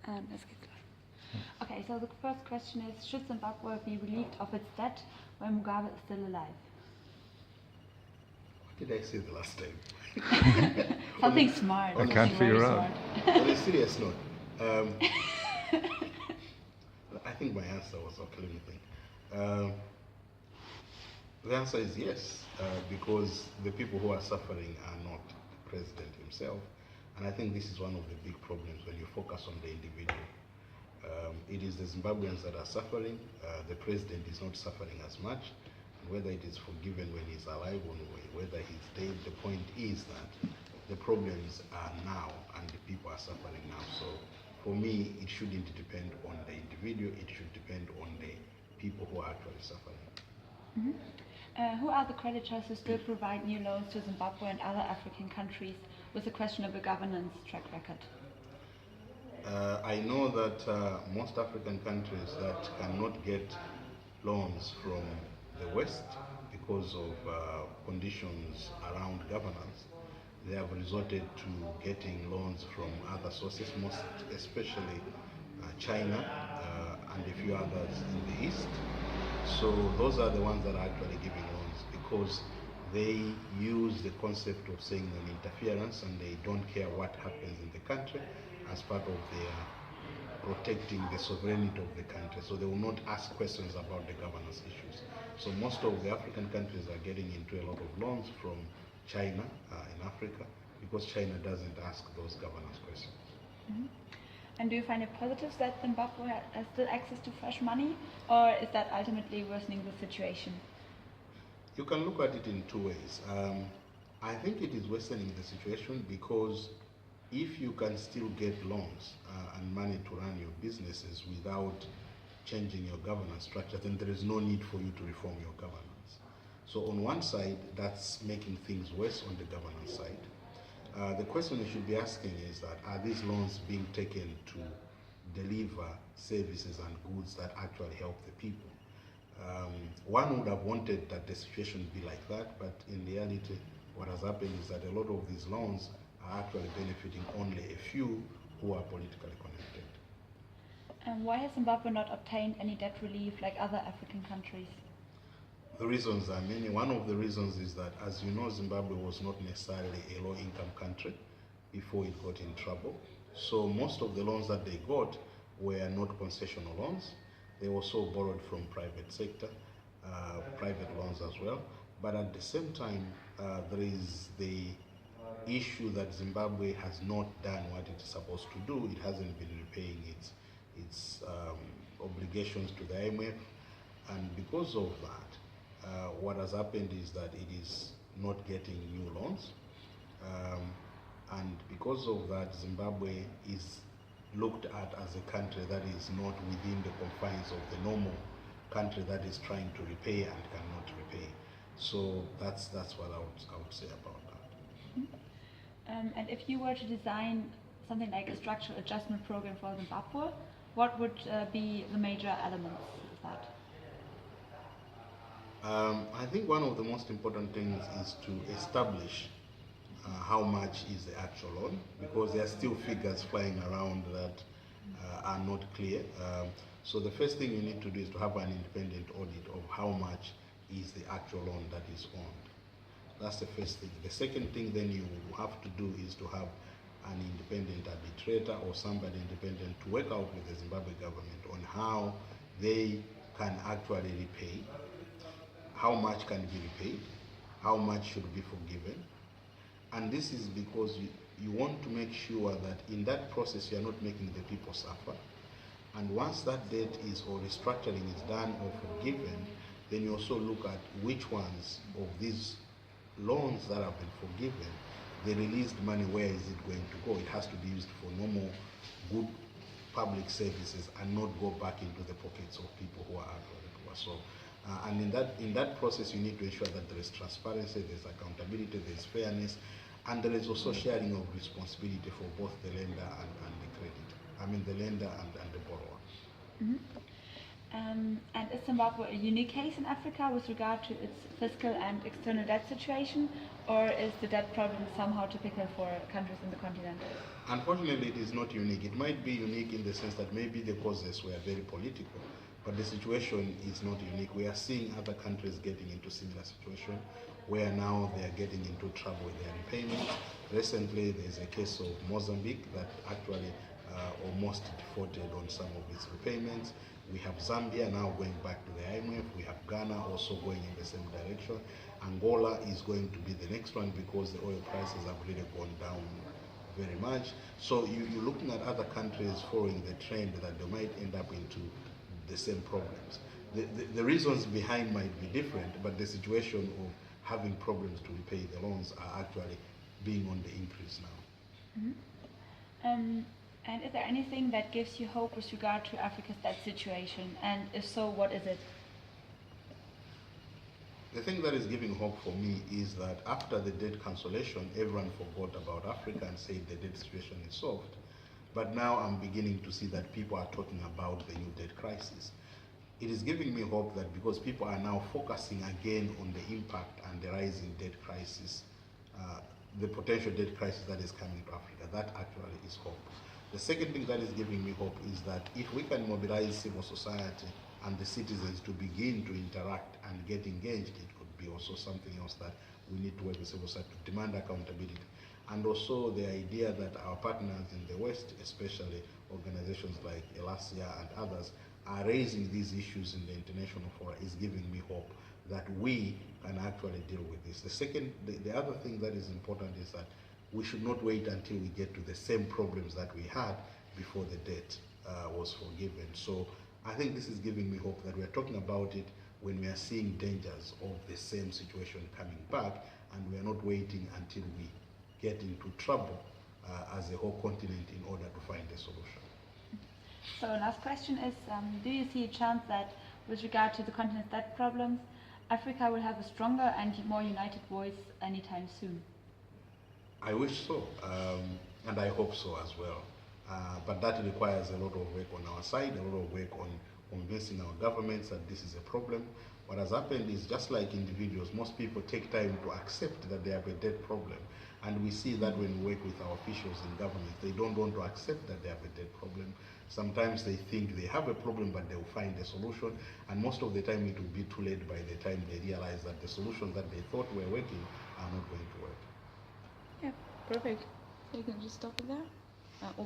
Es geht klar. Okay, so the first question is, should Zimbabwe be relieved of its debt when Mugabe is still alive? What did I say the last time? Something smart. I can't figure out. On a serious note, I think my answer was okay. Let me think. The answer is yes, because the people who are suffering are not the president himself. And I think this is one of the big problems when you focus on the individual. It is the Zimbabweans that are suffering. The president is not suffering as much. And whether it is forgiven when he's alive or whether he's dead, the point is that the problems are now and the people are suffering now. So for me, it shouldn't depend on the individual. It should depend on the people who are actually suffering. Mm-hmm. Who are the creditors who still provide new loans to Zimbabwe and other African countries with a questionable governance track record? I know that most African countries that cannot get loans from the West because of conditions around governance, they have resorted to getting loans from other sources, most especially China and a few others in the East. So those are the ones that are actually giving loans because they use the concept of saying non-interference and they don't care what happens in the country as part of their protecting the sovereignty of the country. So they will not ask questions about the governance issues. So most of the African countries are getting into a lot of loans from China in Africa because China doesn't ask those governance questions. Mm-hmm. And do you find it positive that Zimbabwe has still access to fresh money, or is that ultimately worsening the situation? You can look at it in two ways. I think it is worsening the situation because if you can still get loans and money to run your businesses without changing your governance structure, then there is no need for you to reform your governance. So on one side, that's making things worse on the governance side. The question you should be asking is that, are these loans being taken to deliver services and goods that actually help the people? One would have wanted that the situation be like that, but in reality, what has happened is that a lot of these loans are actually benefiting only a few who are politically connected. And why has Zimbabwe not obtained any debt relief like other African countries? The reasons are many. One of the reasons is that, as you know, Zimbabwe was not necessarily a low-income country before it got in trouble. So most of the loans that they got were not concessional loans. They also borrowed from private sector, private loans as well. But at the same time, there is the issue that Zimbabwe has not done what it is supposed to do. It hasn't been repaying its obligations to the IMF. And because of that, what has happened is that it is not getting new loans. And because of that, Zimbabwe is looked at as a country that is not within the confines of the normal country that is trying to repay and cannot repay. So that's what I would say about that. Mm-hmm. And if you were to design something like a structural adjustment program for Zimbabwe, what would be the major elements of that? I think one of the most important things is to establish how much is the actual loan, because there are still figures flying around that are not clear. So the first thing you need to do is to have an independent audit of how much is the actual loan that is owned. That's the first thing. The second thing then you have to do is to have an independent arbitrator or somebody independent to work out with the Zimbabwe government on how they can actually repay, how much can be repaid, how much should be forgiven. And this is because you want to make sure that in that process you are not making the people suffer. And once that debt is or restructuring is done or forgiven, then you also look at which ones of these loans that have been forgiven, the released money, where is it going to go? It has to be used for normal good public services and not go back into the pockets of people who are actually poor. So, and in that process, you need to ensure that there is transparency, there's accountability, there's fairness, and there is also sharing of responsibility for both the lender and the creditor. I mean, the lender and the borrower. Mm-hmm. And is Zimbabwe a unique case in Africa with regard to its fiscal and external debt situation, or is the debt problem somehow typical for countries in the continent? Unfortunately, it is not unique. It might be unique in the sense that maybe the causes were very political, but the situation is not unique. We are seeing other countries getting into similar situation where now they are getting into trouble with their repayments. Recently, there is a case of Mozambique that actually almost defaulted on some of its repayments. We have Zambia now going back to the IMF. We have Ghana also going in the same direction. Angola is going to be the next one because the oil prices have really gone down very much. So you're looking at other countries following the trend that they might end up into the same problems. The reasons behind might be different, but the situation of having problems to repay the loans are actually being on the increase now. Mm-hmm. And is there anything that gives you hope with regard to Africa's debt situation? And if so, what is it? The thing that is giving hope for me is that after the debt cancellation, everyone forgot about Africa and said the debt situation is solved. But now I'm beginning to see that people are talking about the new debt crisis. It is giving me hope that because people are now focusing again on the impact and the rising debt crisis, the potential debt crisis that is coming to Africa, that actually is hope. The second thing that is giving me hope is that if we can mobilize civil society and the citizens to begin to interact and get engaged, it could be also something else that we need to work with civil society to demand accountability. And also the idea that our partners in the West, especially organizations like Elasia and others, are raising these issues in the international fora is giving me hope that we can actually deal with this. The other thing that is important is that we should not wait until we get to the same problems that we had before the debt was forgiven. So I think this is giving me hope that we are talking about it when we are seeing dangers of the same situation coming back, and we are not waiting until we get into trouble as a whole continent in order to find a solution. So last question is, do you see a chance that with regard to the continent's debt problems, Africa will have a stronger and more united voice anytime soon? I wish so, and I hope so as well. But that requires a lot of work on our side, a lot of work on convincing our governments that this is a problem. What has happened is, just like individuals, most people take time to accept that they have a debt problem. And we see that when we work with our officials in government, they don't want to accept that they have a debt problem. Sometimes they think they have a problem, but they'll find a solution. And most of the time it will be too late by the time they realize that the solutions that they thought were working are not going to work. Yeah, perfect. So you can just stop it there.